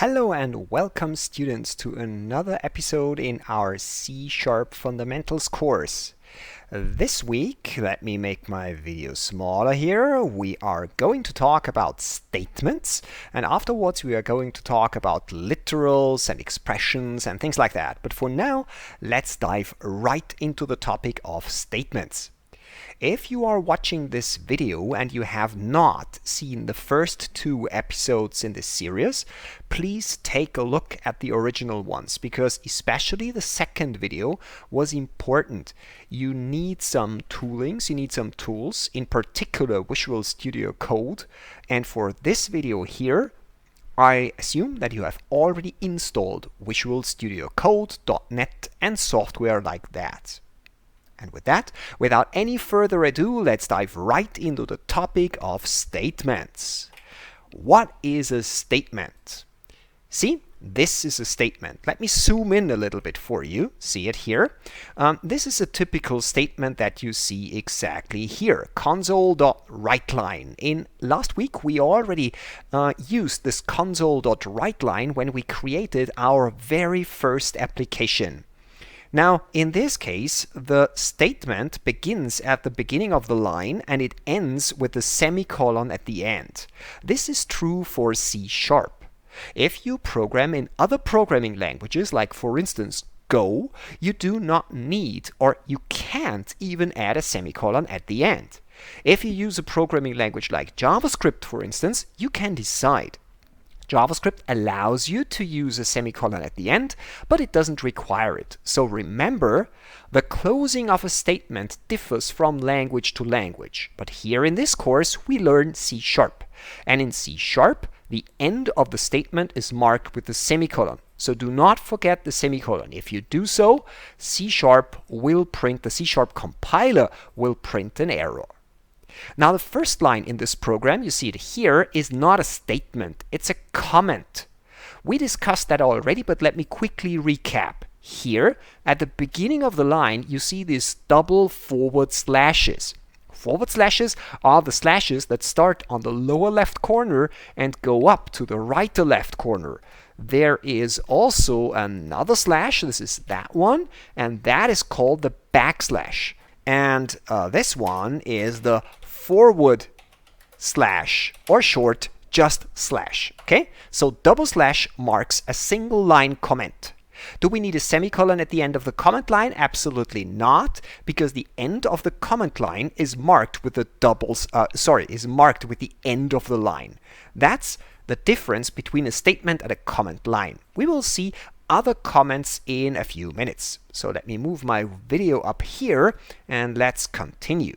Hello and welcome students to another episode in our C# Fundamentals course. This week, let me make my video smaller here, we are going to talk about statements, and afterwards we are going to talk about literals and expressions and things like that. But for now, let's dive right into the topic of statements. If you are watching this video and you have not seen the first two episodes in this series, please take a look at the original ones, because especially the second video was important. You need some toolings, you need some tools, in particular Visual Studio Code, and for this video here, I assume that you have already installed Visual Studio Code, .NET and software like that. And with that, without any further ado, let's dive right into the topic of statements. What is a statement? See, this is a statement. Let me zoom in a little bit for you. See it here? This is a typical statement that you see exactly here. Console.WriteLine. In last week, we already used this Console.WriteLine when we created our very first application. Now, in this case, the statement begins at the beginning of the line and it ends with a semicolon at the end. This is true for C#. If you program in other programming languages, like for instance Go, you do not need or you can't even add a semicolon at the end. If you use a programming language like JavaScript, for instance, you can decide. JavaScript allows you to use a semicolon at the end, but it doesn't require it. So remember, the closing of a statement differs from language to language. But here in this course, we learn C#. And in C#, the end of the statement is marked with a semicolon. So do not forget the semicolon. If you do so, C# will print, the C# compiler will print an error. Now the first line in this program, you see it here, is not a statement, it's a comment. We discussed that already, but let me quickly recap. Here, at the beginning of the line, you see these double forward slashes. Forward slashes are the slashes that start on the lower left corner and go up to the right or left corner. There is also another slash, this is that one, and that is called the backslash. And this one is the forward slash, or short, just slash. Okay, so double slash marks a single line comment. Do we need a semicolon at the end of the comment line? Absolutely not, because the end of the comment line is marked with the is marked with the end of the line. That's the difference between a statement and a comment line. We will see other comments in a few minutes. So let me move my video up here and let's continue.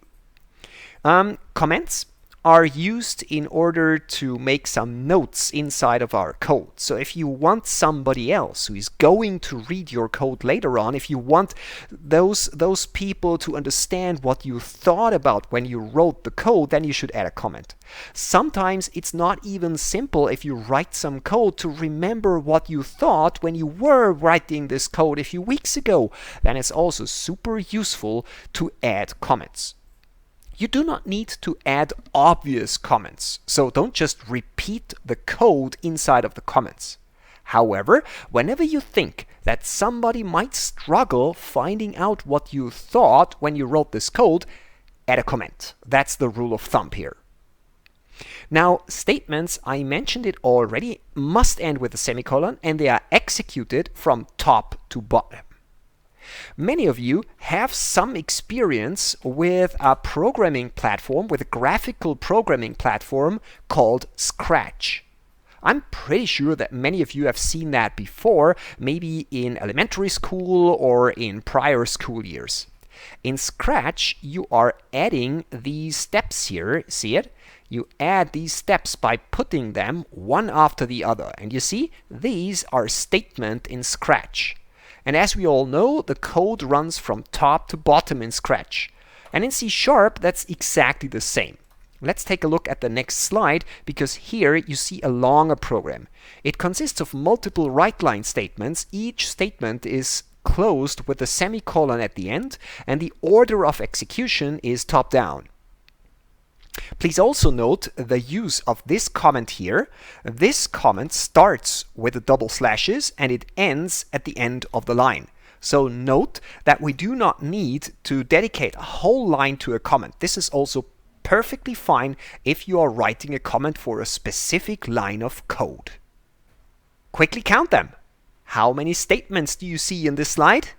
Comments are used in order to make some notes inside of our code. So if you want somebody else who is going to read your code later on, if you want those people to understand what you thought about when you wrote the code, then you should add a comment. Sometimes it's not even simple if you write some code to remember what you thought when you were writing this code a few weeks ago. Then it's also super useful to add comments. You do not need to add obvious comments, so don't just repeat the code inside of the comments. However, whenever you think that somebody might struggle finding out what you thought when you wrote this code, add a comment. That's the rule of thumb here. Now, statements, I mentioned it already, must end with a semicolon, and they are executed from top to bottom. Many of you have some experience with a programming platform, with a graphical programming platform called Scratch. I'm pretty sure that many of you have seen that before, maybe in elementary school or in prior school years. In Scratch, you are adding these steps here, see it? You add these steps by putting them one after the other. And you see, these are statements in Scratch. And as we all know, the code runs from top to bottom in Scratch. And in C#, that's exactly the same. Let's take a look at the next slide, because here you see a longer program. It consists of multiple WriteLine statements. Each statement is closed with a semicolon at the end, and the order of execution is top-down. Please also note the use of this comment here. This comment starts with the double slashes and it ends at the end of the line. So note that we do not need to dedicate a whole line to a comment. This is also perfectly fine if you are writing a comment for a specific line of code. Quickly count them. How many statements do you see in this slide?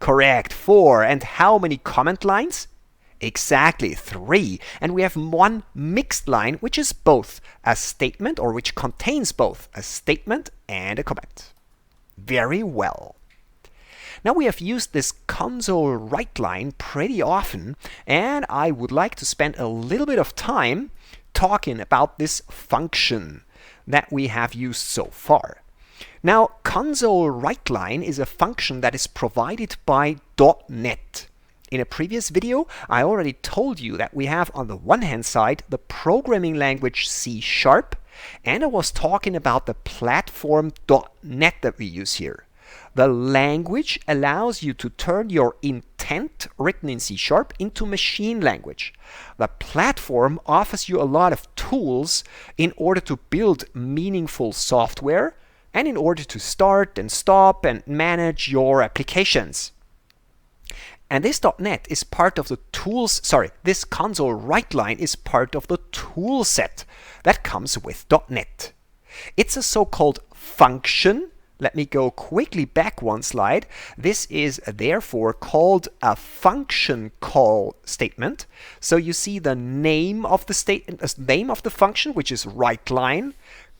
Correct, 4. And how many comment lines? Exactly, 3. And we have one mixed line, which is both a statement, or which contains both a statement and a comment. Very well. Now we have used this Console.WriteLine pretty often, and I would like to spend a little bit of time talking about this function that we have used so far. Now, Console.WriteLine is a function that is provided by .NET. In a previous video, I already told you that we have on the one hand side the programming language C#, and I was talking about the platform .NET that we use here. The language allows you to turn your intent written in C# into machine language. The platform offers you a lot of tools in order to build meaningful software and in order to start and stop and manage your applications. And this .NET is part of the tools, this Console.WriteLine is part of the tool set that comes with .NET. It's a so-called function. Let me go quickly back one slide. This is therefore called a function call statement. So you see the name of the name of the function, which is WriteLine.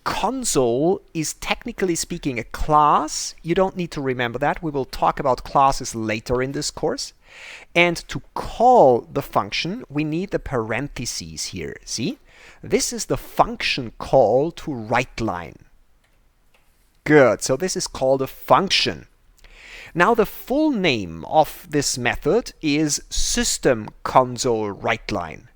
Console is technically speaking a class. You don't need to remember that. We will talk about classes later in this course. And to call the function, we need the parentheses here. See? This is the function call to WriteLine. Good. So this is called a function. Now the full name of this method is system Console.WriteLine.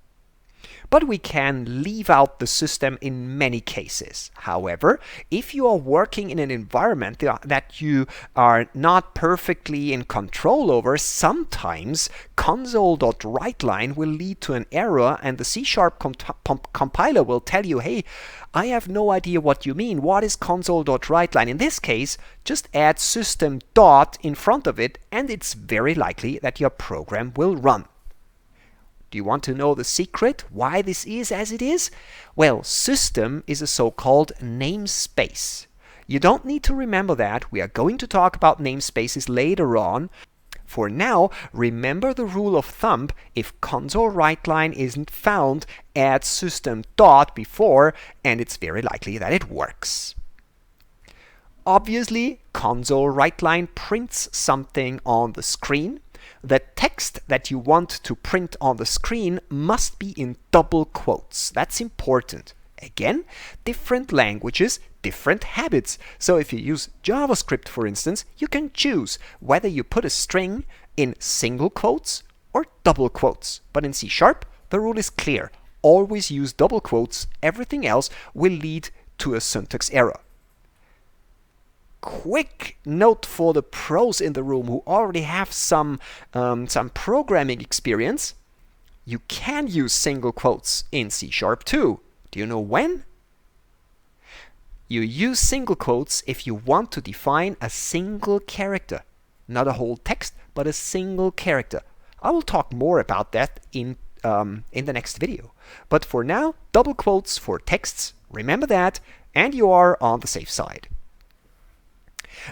But we can leave out the system in many cases. However, if you are working in an environment that you are not perfectly in control over, sometimes Console.WriteLine will lead to an error and the C# compiler will tell you, hey, I have no idea what you mean. What is Console.WriteLine? In this case, just add system dot in front of it and it's very likely that your program will run. Do you want to know the secret why this is as it is? Well, system is a so-called namespace. You don't need to remember that. We are going to talk about namespaces later on. For now, remember the rule of thumb: if Console.WriteLine isn't found, add system dot before, and it's very likely that it works. Obviously, Console.WriteLine prints something on the screen. The text that you want to print on the screen must be in double quotes. That's important. Again, different languages, different habits. So if you use JavaScript, for instance, you can choose whether you put a string in single quotes or double quotes. But in C#, the rule is clear. Always use double quotes. Everything else will lead to a syntax error. Quick note for the pros in the room who already have some programming experience. You can use single quotes in C# too. Do you know when? You use single quotes if you want to define a single character. Not a whole text, but a single character. I will talk more about that in the next video. But for now, double quotes for texts. Remember that, and you are on the safe side.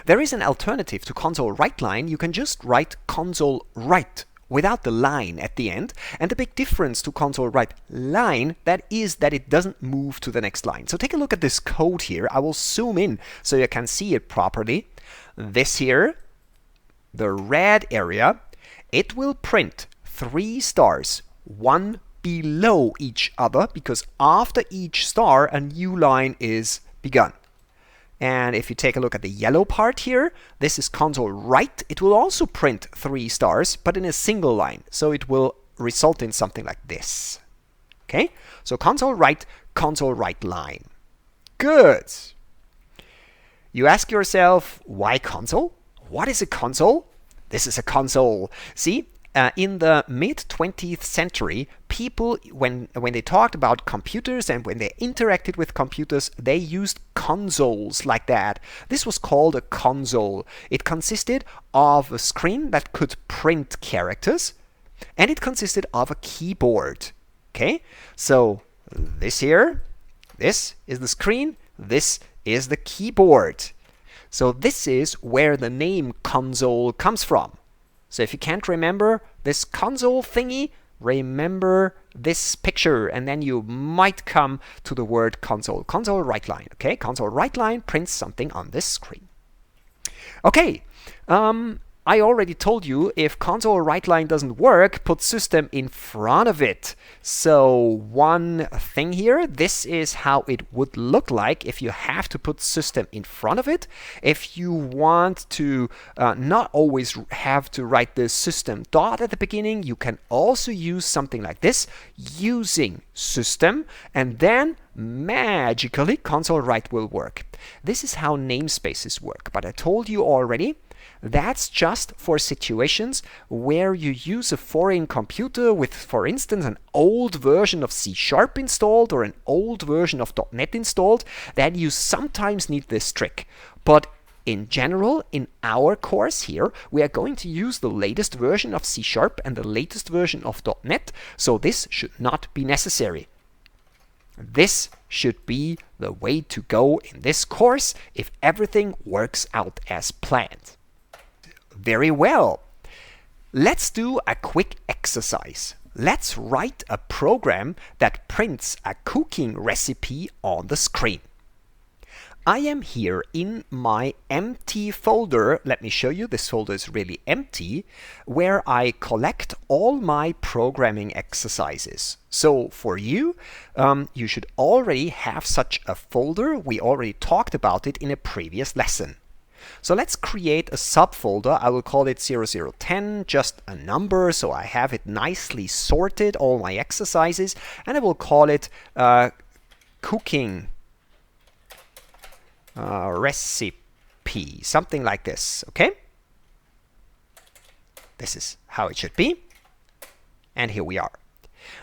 There is an alternative to Console.WriteLine. You can just write Console.Write without the line at the end. And the big difference to Console.WriteLine is that it doesn't move to the next line. So take a look at this code here. I will zoom in so you can see it properly. This here, the red area, it will print 3 stars, one below each other, because after each star a new line is begun. And if you take a look at the yellow part here, this is Console.Write. It will also print 3 stars, but in a single line. So it will result in something like this. Okay? So Console.Write, Console.WriteLine. Good. You ask yourself, why console? What is a console? This is a console. See, In the mid-20th century, people, when they talked about computers and when they interacted with computers, they used consoles like that. This was called a console. It consisted of a screen that could print characters, and it consisted of a keyboard. Okay, so this here, this is the screen, this is the keyboard. So this is where the name console comes from. So if you can't remember this console thingy, remember this picture, and then you might come to the word console. Console.WriteLine, okay? Console.WriteLine prints something on this screen. Okay, I already told you if Console.WriteLine doesn't work, put system in front of it. So one thing here, this is how it would look like if you have to put system in front of it. If you want to not always have to write the system dot at the beginning, you can also use something like this, using system, and then magically console.write will work. This is how namespaces work, but I told you already, that's just for situations where you use a foreign computer with, for instance, an old version of C# installed or an old version of .NET installed, that you sometimes need this trick. But in general, in our course here, we are going to use the latest version of C# and the latest version of .NET, so this should not be necessary. This should be the way to go in this course if everything works out as planned. Very well. Let's do a quick exercise. Let's write a program that prints a cooking recipe on the screen. I am here in my empty folder. Let me show you. This folder is really empty, where I collect all my programming exercises. So for you, you should already have such a folder. We already talked about it in a previous lesson. So let's create a subfolder. I will call it 0010, just a number, so I have it nicely sorted, all my exercises, and I will call it cooking recipe, something like this, okay? This is how it should be. And here we are.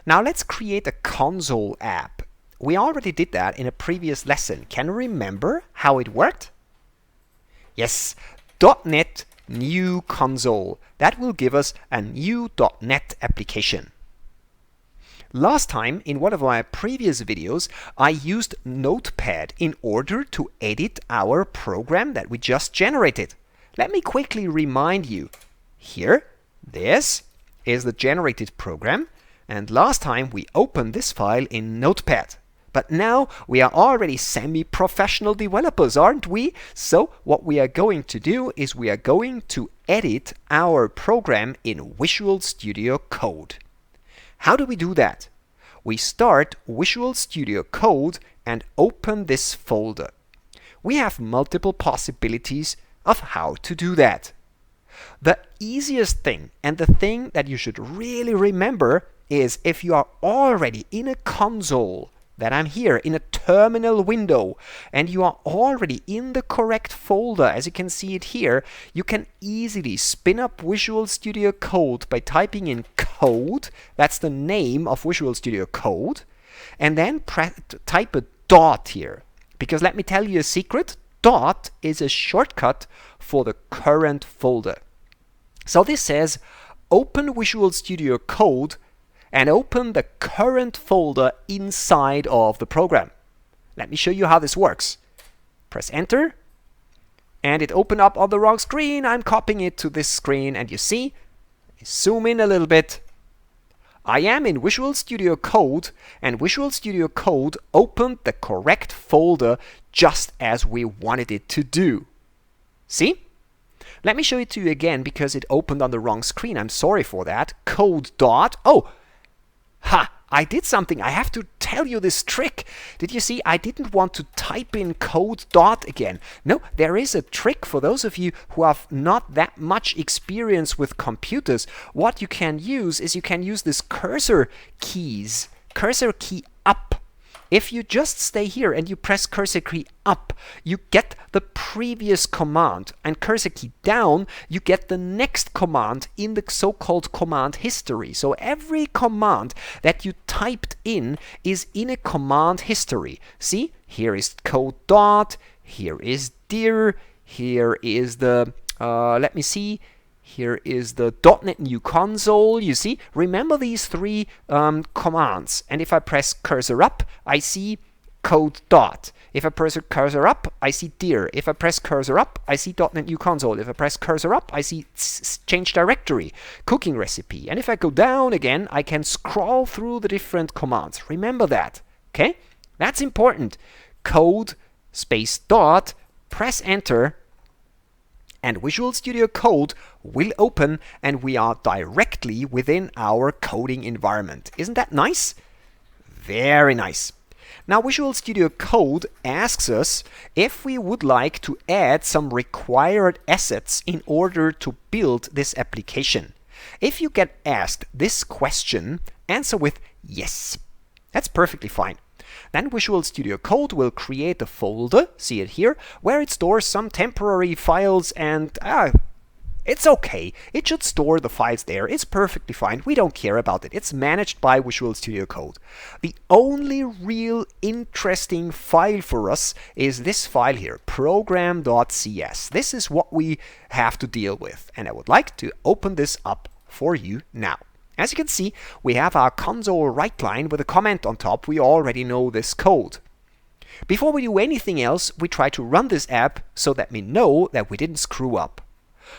Now let's create a console app. We already did that in a previous lesson. Can you remember how it worked? Yes, .NET new console. That will give us a new .NET application. Last time, in one of my previous videos, I used Notepad in order to edit our program that we just generated. Let me quickly remind you. Here, this is the generated program, and last time we opened this file in Notepad. But now we are already semi-professional developers, aren't we? So what we are going to do is we are going to edit our program in Visual Studio Code. How do we do that? We start Visual Studio Code and open this folder. We have multiple possibilities of how to do that. The easiest thing, and the thing that you should really remember, is if you are already in a console, that I'm here in a terminal window, and you are already in the correct folder, as you can see it here, you can easily spin up Visual Studio Code by typing in code, that's the name of Visual Studio Code, and then type a dot here. Because let me tell you a secret, dot is a shortcut for the current folder. So this says, open Visual Studio Code and open the current folder inside of the program. Let me show you how this works. Press enter, and it opened up on the wrong screen. I'm copying it to this screen, and you see, zoom in a little bit. I am in Visual Studio Code, and Visual Studio Code opened the correct folder just as we wanted it to do. See? Let me show it to you again because it opened on the wrong screen. I'm sorry for that. Code dot. Oh! Ha! I did something. I have to tell you this trick. Did you see? I didn't want to type in code dot again. No, there is a trick for those of you who have not that much experience with computers. What you can use is you can use this cursor keys. Cursor key up. If you just stay here and you press cursor key up, you get the previous command, and cursor key down, you get the next command in the so-called command history. So every command that you typed in is in a command history. See, here is code dot, here is dir, here is the, let me see, here is the .NET New Console. You see, remember these three commands. And if I press cursor up, I see code dot. If I press cursor up, I see dir. If I press cursor up, I see .NET New Console. If I press cursor up, I see change directory, cooking recipe. And if I go down again, I can scroll through the different commands. Remember that, okay? That's important. Code space dot, press enter, and Visual Studio Code will open, and we are directly within our coding environment. Isn't that nice? Very nice. Now Visual Studio Code asks us if we would like to add some required assets in order to build this application. If you get asked this question, answer with yes. That's perfectly fine. Then Visual Studio Code will create a folder, see it here, where it stores some temporary files, and it's okay. It should store the files there. It's perfectly fine. We don't care about it. It's managed by Visual Studio Code. The only real interesting file for us is this file here, program.cs. This is what we have to deal with, and I would like to open this up for you now. As you can see, we have our Console.WriteLine with a comment on top. We already know this code. Before we do anything else, we try to run this app so that we know that we didn't screw up.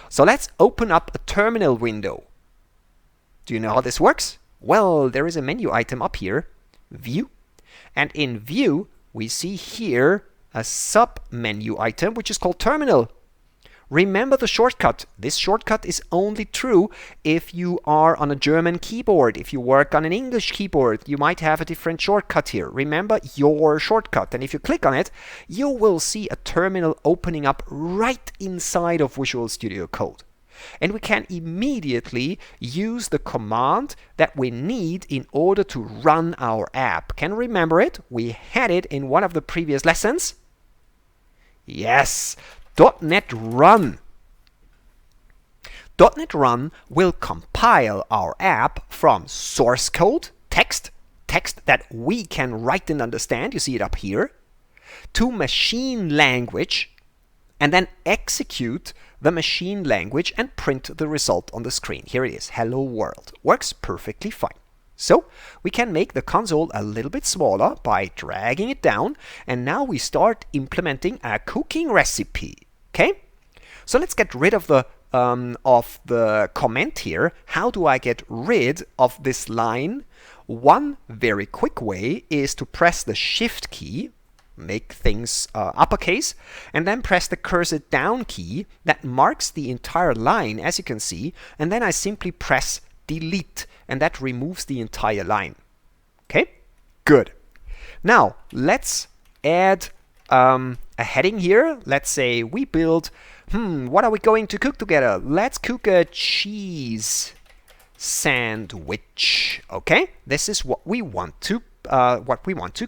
So let's open up a terminal window. Do you know how this works? Well, there is a menu item up here, View. And in View, we see here a sub-menu item which is called Terminal. Remember the shortcut. This shortcut is only true if you are on a German keyboard. If you work on an English keyboard, you might have a different shortcut here. Remember your shortcut. And if you click on it, you will see a terminal opening up right inside of Visual Studio Code. And we can immediately use the command that we need in order to run our app. Can you remember it? We had it in one of the previous lessons. Yes. .NET Run. .NET Run will compile our app from source code, text that we can write and understand, you see it up here, to machine language, and then execute the machine language and print the result on the screen. Here it is, hello world. Works perfectly fine. So we can make the console a little bit smaller by dragging it down, and now we start implementing a cooking recipe. Okay, so let's get rid of the comment here. How do I get rid of this line? One very quick way is to press the Shift key, make things uppercase, and then press the cursor down key that marks the entire line, as you can see, and then I simply press Delete, and that removes the entire line. Okay, good. Now let's add a heading here. Let's say we build, what are we going to cook together? Let's cook a cheese sandwich. Okay, this is what we want to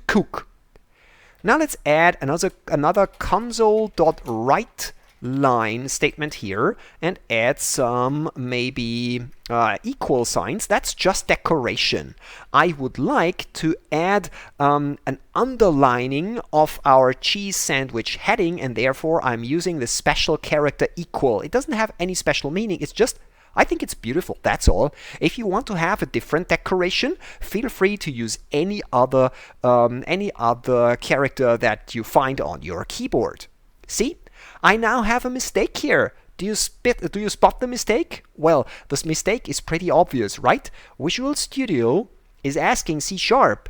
cook. Now let's add another Console.WriteLine statement here and add some maybe equal signs. That's just decoration. I would like to add an underlining of our cheese sandwich heading, and therefore I'm using the special character equal. It doesn't have any special meaning. It's just, I think it's beautiful, that's all. If you want to have a different decoration, feel free to use any other character that you find on your keyboard. See, I now have a mistake here. Do you spot the mistake? Well, this mistake is pretty obvious, right? Visual Studio is asking C#,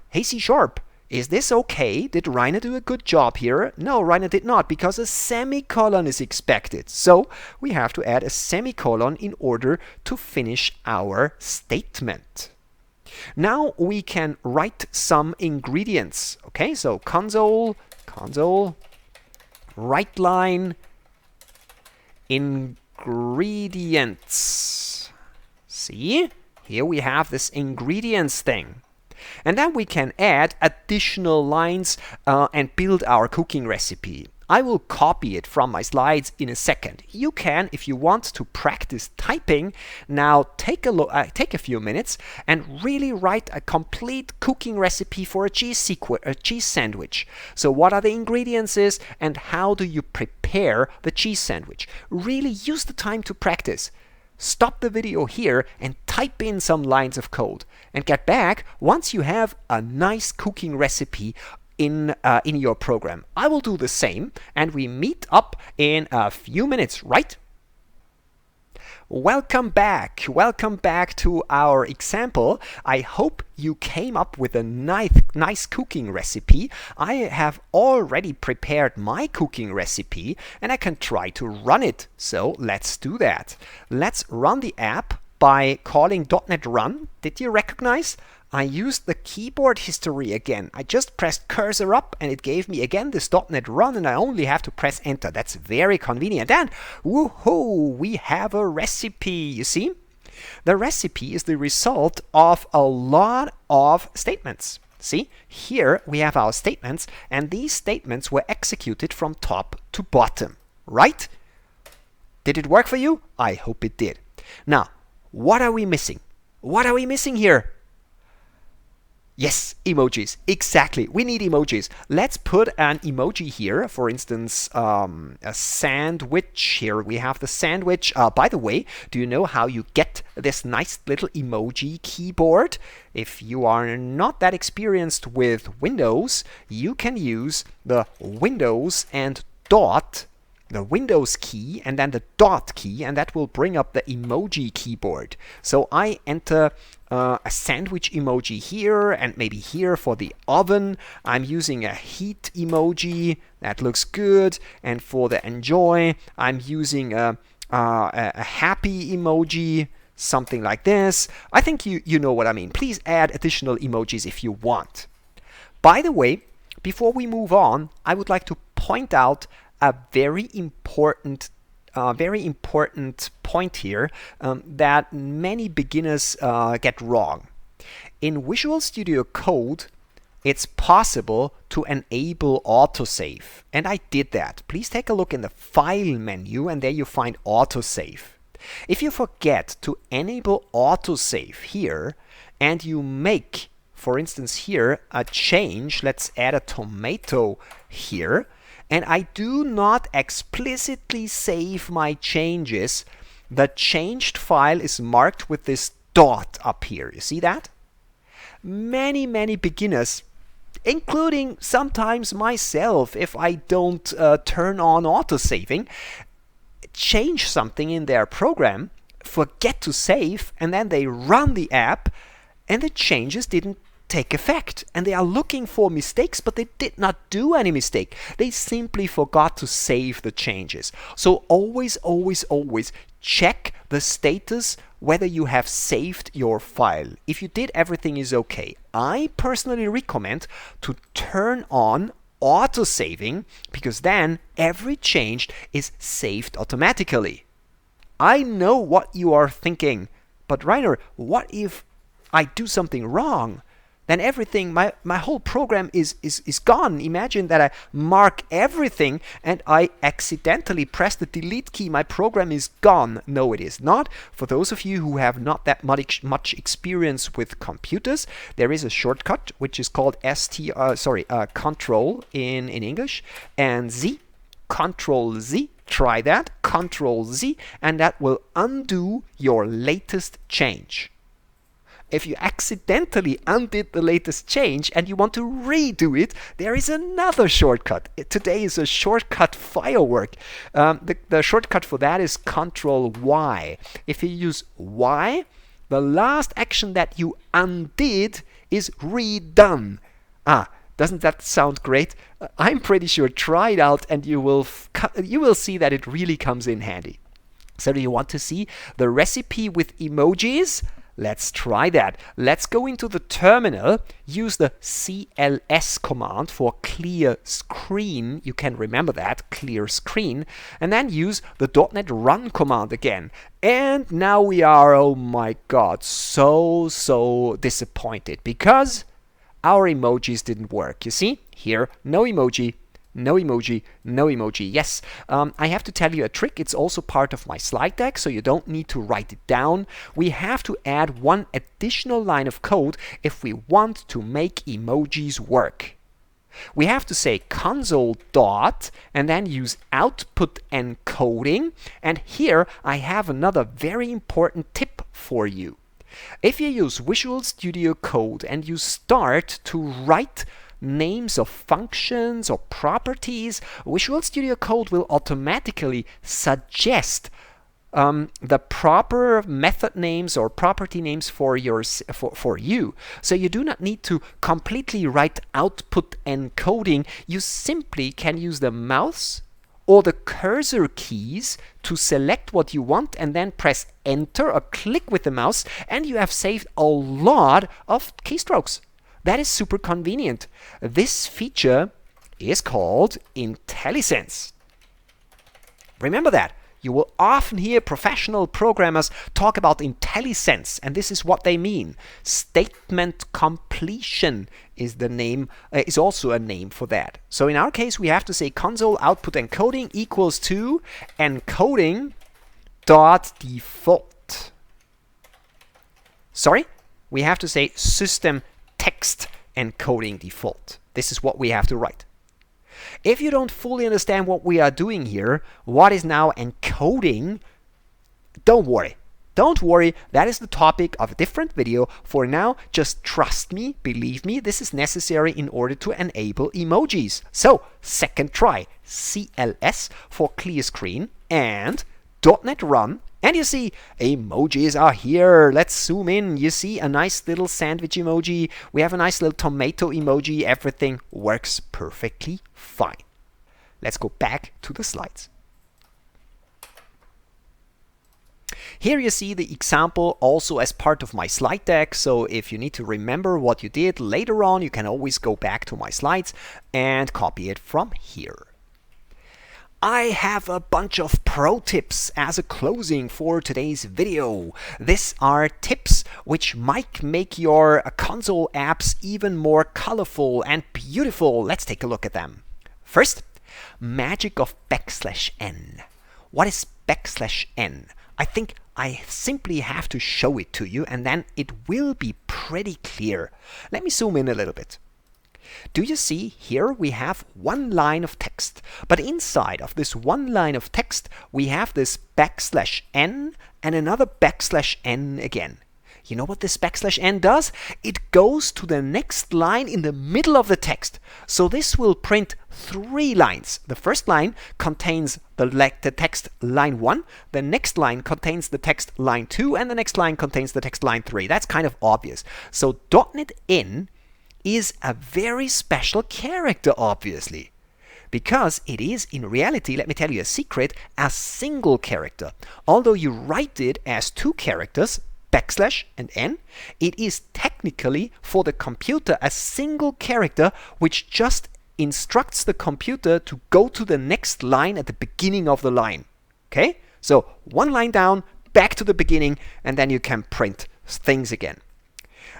hey C#, is this okay? Did Rainer do a good job here? No, Rainer did not, because a semicolon is expected. So we have to add a semicolon in order to finish our statement. Now we can write some ingredients. Okay, so Console.WriteLine ingredients. See, here we have this ingredients thing. And then we can add additional lines and build our cooking recipe. I will copy it from my slides in a second. You can, if you want to practice typing, now take a few minutes and really write a complete cooking recipe for a cheese sandwich. So what are the ingredients and how do you prepare the cheese sandwich? Really use the time to practice. Stop the video here and type in some lines of code and get back once you have a nice cooking recipe in your program. I will do the same and we meet up in a few minutes, right? Welcome back to our example. I hope you came up with a nice cooking recipe. I have already prepared my cooking recipe and I can try to run it. So let's do that. Let's run the app by calling .NET Run. Did you recognize? I used the keyboard history again. I just pressed cursor up and it gave me again this .NET Run and I only have to press enter. That's very convenient. And woohoo, we have a recipe, you see? The recipe is the result of a lot of statements. See, here we have our statements and these statements were executed from top to bottom, right? Did it work for you? I hope it did. Now, what are we missing? What are we missing here? Yes, emojis. Exactly. We need emojis. Let's put an emoji here. For instance, a sandwich. Here we have the sandwich. By the way, do you know how you get this nice little emoji keyboard? If you are not that experienced with Windows, you can use the Windows and dot, the Windows key and then the dot key, and that will bring up the emoji keyboard. So I enter a sandwich emoji here and maybe here for the oven. I'm using a heat emoji. That looks good. And for the enjoy, I'm using a happy emoji, something like this. I think you know what I mean. Please add additional emojis if you want. By the way, before we move on, I would like to point out a very important point here that many beginners get wrong. In Visual Studio Code, it's possible to enable autosave, and I did that. Please take a look in the File menu, and there you find autosave. If you forget to enable autosave here, and you make, for instance here, a change, let's add a tomato here, and I do not explicitly save my changes, the changed file is marked with this dot up here. You see that? Many beginners, including sometimes myself, if I don't turn on autosaving, change something in their program, forget to save, and then they run the app, and the changes didn't take effect, and they are looking for mistakes, but they did not do any mistake. They simply forgot to save the changes. So always check the status whether you have saved your file. If you did, everything is okay. I personally recommend to turn on autosaving because then every change is saved automatically. I know what you are thinking, but Rainer, what if I do something wrong? Then everything, my whole program is gone. Imagine that I mark everything and I accidentally press the delete key. My program is gone. No, it is not. For those of you who have not that much experience with computers, there is a shortcut which is called Control in English and Z. Control Z. Try that. Control Z, and that will undo your latest change. If you accidentally undid the latest change and you want to redo it, there is another shortcut. Today is a shortcut firework. The shortcut for that is Control Y. If you use Y, the last action that you undid is redone. Doesn't that sound great? I'm pretty sure. Try it out and you will see that it really comes in handy. So do you want to see the recipe with emojis? Let's try that. Let's go into the terminal, use the CLS command for clear screen. You can remember that, clear screen. And then use the .NET Run command again. And now we are, oh my god, so disappointed because our emojis didn't work. You see? Here, no emoji, no emoji, no emoji. Yes, I have to tell you a trick. It's also part of my slide deck, so you don't need to write it down. We have to add one additional line of code if we want to make emojis work. We have to say console dot and then use output encoding. And here I have another very important tip for you. If you use Visual Studio Code and you start to write names of functions or properties, Visual Studio Code will automatically suggest the proper method names or property names for you. So you do not need to completely write output encoding. You simply can use the mouse or the cursor keys to select what you want and then press enter or click with the mouse, and you have saved a lot of keystrokes. That is super convenient. This feature is called IntelliSense. Remember that. You will often hear professional programmers talk about IntelliSense, and this is what they mean. Statement completion is the name, is also a name for that. So in our case, we have to say console output encoding equals to encoding dot default. Sorry, we have to say system text encoding default. This is what we have to write. If you don't fully understand what we are doing here, what is now encoding, don't worry. Don't worry, that is the topic of a different video. For now, just trust me, believe me, this is necessary in order to enable emojis. So, second try, CLS for clear screen and .NET Run. And you see, emojis are here. Let's zoom in. You see a nice little sandwich emoji. We have a nice little tomato emoji. Everything works perfectly fine. Let's go back to the slides. Here you see the example also as part of my slide deck. So if you need to remember what you did later on, you can always go back to my slides and copy it from here. I have a bunch of pro tips as a closing for today's video. These are tips which might make your console apps even more colorful and beautiful. Let's take a look at them. First, magic of \n. What is \n? I think I simply have to show it to you and then it will be pretty clear. Let me zoom in a little bit. Do you see here we have one line of text, but inside of this one line of text we have this \n and another \n again. You know what this \n does? It goes to the next line in the middle of the text. So this will print 3 lines. The first line contains the text line 1, the next line contains the text line 2, and the next line contains the text line 3. That's kind of obvious. So .NET In is a very special character, obviously, because it is in reality, let me tell you a secret, a single character. Although you write it as 2 characters, \, and n, it is technically for the computer a single character which just instructs the computer to go to the next line at the beginning of the line. Okay? So one line down, back to the beginning, and then you can print things again.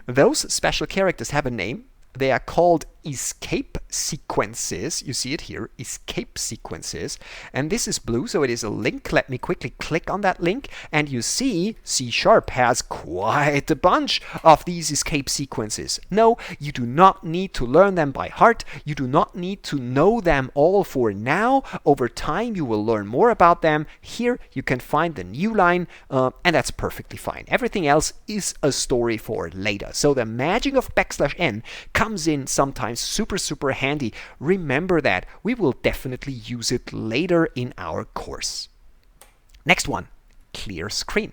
Those special characters have a name. They are called escape sequences. You see it here, escape sequences. And this is blue, so it is a link. Let me quickly click on that link. And you see C# has quite a bunch of these escape sequences. No, you do not need to learn them by heart. You do not need to know them all for now. Over time, you will learn more about them. Here, you can find the new line, and that's perfectly fine. Everything else is a story for later. So the magic of \n comes in sometimes super handy. Remember that. We will definitely use it later in our course. Next one, clear screen.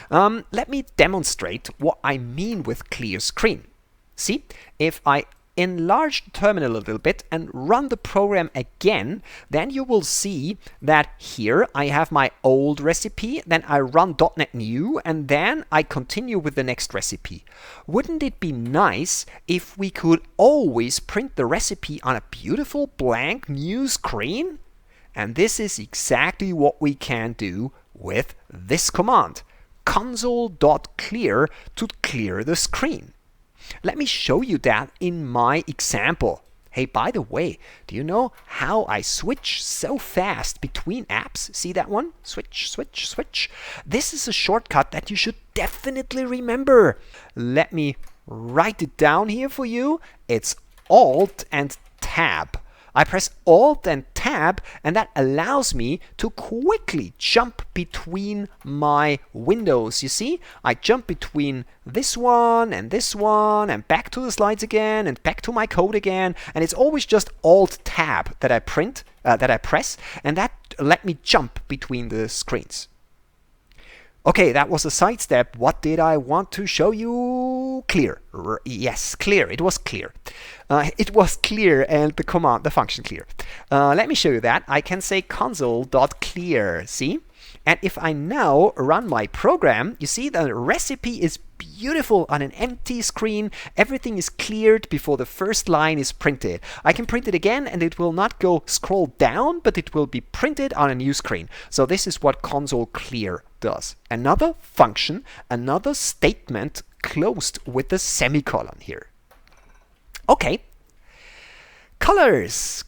Let me demonstrate what I mean with clear screen. See, if I enlarge the terminal a little bit and run the program again, then you will see that here I have my old recipe, then I run .NET New, and then I continue with the next recipe. Wouldn't it be nice if we could always print the recipe on a beautiful blank new screen? And this is exactly what we can do with this command, console.clear, to clear the screen. Let me show you that in my example. Hey, by the way, do you know how I switch so fast between apps? See that one? Switch, switch, switch. This is a shortcut that you should definitely remember. Let me write it down here for you. It's Alt and Tab. I press Alt and Tab, and that allows me to quickly jump between my windows. You see, I jump between this one and back to the slides again and back to my code again, and it's always just Alt Tab that I press, and that let me jump between the screens. Okay, that was a sidestep. What did I want to show you? Clear. Yes, clear. It was clear. It was clear, and the function clear. Let me show you that. I can say console.clear. See? And if I now run my program, you see the recipe is beautiful on an empty screen. Everything is cleared before the first line is printed. I can print it again, and it will not go scroll down, but it will be printed on a new screen. So this is what console clear does. Another function, another statement closed with the semicolon here. Okay. Colors.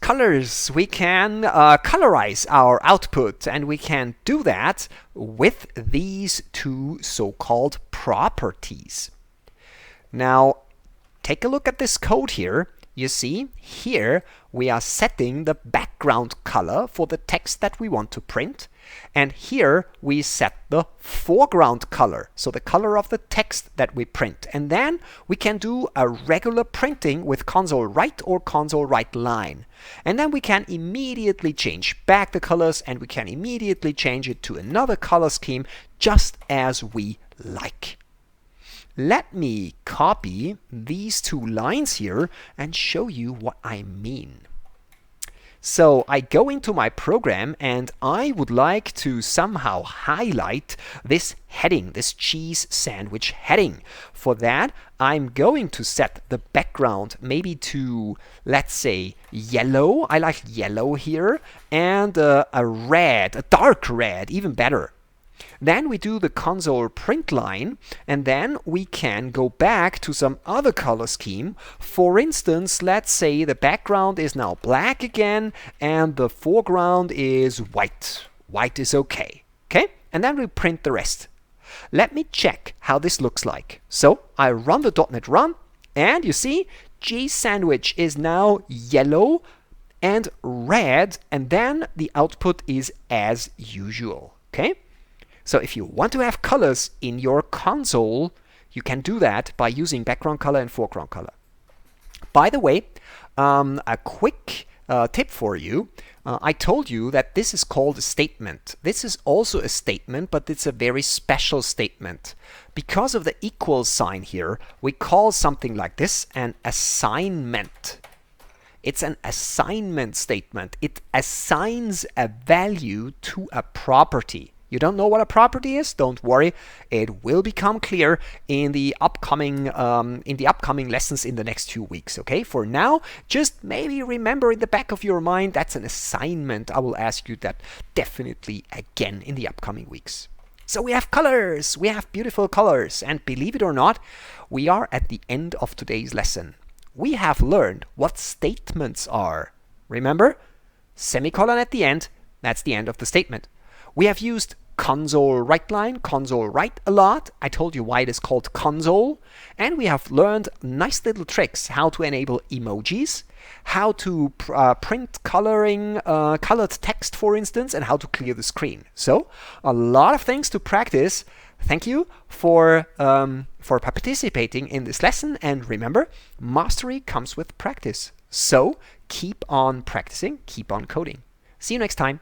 We can colorize our output, and we can do that with these two so-called properties. Now, take a look at this code here. You see, here we are setting the background color for the text that we want to print. And here we set the foreground color, so the color of the text that we print. And then we can do a regular printing with Console.Write or Console.WriteLine. And then we can immediately change back the colors, and we can immediately change it to another color scheme just as we like. Let me copy these two lines here and show you what I mean. So I go into my program, and I would like to somehow highlight this heading, this cheese sandwich heading. For that, I'm going to set the background maybe to, let's say, yellow. I like yellow here, and a red, a dark red, even better. Then we do the console print line, and then we can go back to some other color scheme. For instance, let's say the background is now black again, and the foreground is white. White is okay. Okay? And then we print the rest. Let me check how this looks like. So I run the .NET Run, and you see, cheese sandwich is now yellow and red, and then the output is as usual. Okay? So if you want to have colors in your console, you can do that by using background color and foreground color. By the way, a quick tip for you. I told you that this is called a statement. This is also a statement, but it's a very special statement. Because of the equal sign here, we call something like this an assignment. It's an assignment statement. It assigns a value to a property. You don't know what a property is? Don't worry. It will become clear in the upcoming lessons in the next 2 weeks. Okay. For now, just maybe remember in the back of your mind that's an assignment. I will ask you that definitely again in the upcoming weeks. So we have colors. We have beautiful colors, and believe it or not, we are at the end of today's lesson. We have learned what statements are. Remember, semicolon at the end. That's the end of the statement. We have used Console.WriteLine, Console.Write a lot. I told you why it is called console. And we have learned nice little tricks, how to enable emojis, how to print colored text, for instance, and how to clear the screen. So, a lot of things to practice. Thank you for participating in this lesson. And remember, mastery comes with practice. So, keep on practicing, keep on coding. See you next time.